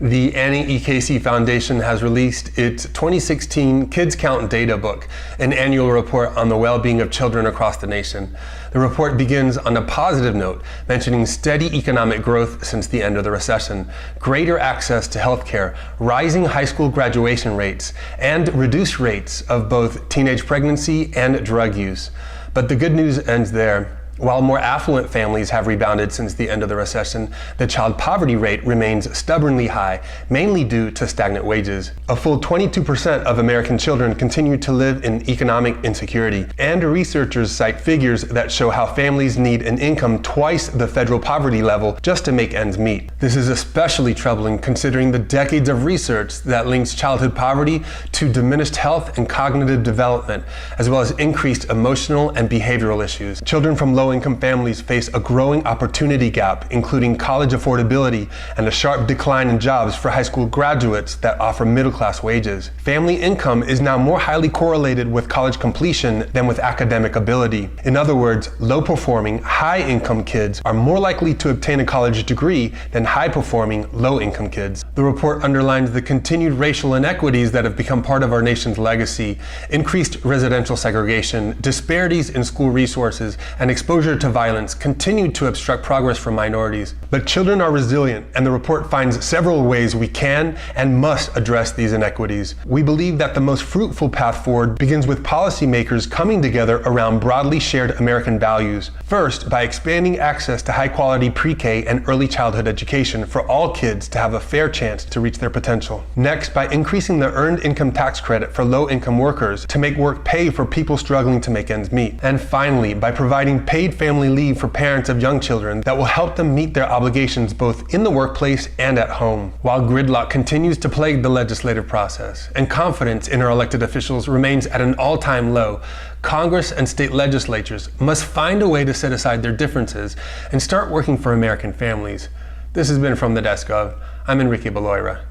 The Annie E. Casey Foundation has released its 2016 Kids Count Data Book, an annual report on the well-being of children across the nation. The report begins on a positive note, mentioning steady economic growth since the end of the recession, greater access to healthcare, rising high school graduation rates, and reduced rates of both teenage pregnancy and drug use. But the good news ends there. While more affluent families have rebounded since the end of the recession, the child poverty rate remains stubbornly high, mainly due to stagnant wages. A full 22% of American children continue to live in economic insecurity, and researchers cite figures that show how families need an income twice the federal poverty level just to make ends meet. This is especially troubling considering the decades of research that links childhood poverty to diminished health and cognitive development, as well as increased emotional and behavioral issues. Children from low-income families face a growing opportunity gap, including college affordability and a sharp decline in jobs for high school graduates that offer middle-class wages. Family income is now more highly correlated with college completion than with academic ability. In other words, low-performing, high-income kids are more likely to obtain a college degree than high-performing, low-income kids. The report underlines the continued racial inequities that have become part of our nation's legacy, increased residential segregation, disparities in school resources, and exposure to violence continue to obstruct progress for minorities. But children are resilient, and the report finds several ways we can and must address these inequities. We believe that the most fruitful path forward begins with policymakers coming together around broadly shared American values. First, by expanding access to high-quality pre-K and early childhood education for all kids to have a fair chance to reach their potential. Next, by increasing the Earned Income Tax Credit for low-income workers to make work pay for people struggling to make ends meet. And finally, by providing paid family leave for parents of young children that will help them meet their obligations both in the workplace and at home. While gridlock continues to plague the legislative process and confidence in our elected officials remains at an all-time low, Congress and state legislatures must find a way to set aside their differences and start working for American families. This has been From the Desk of. I'm Enrique Beloira.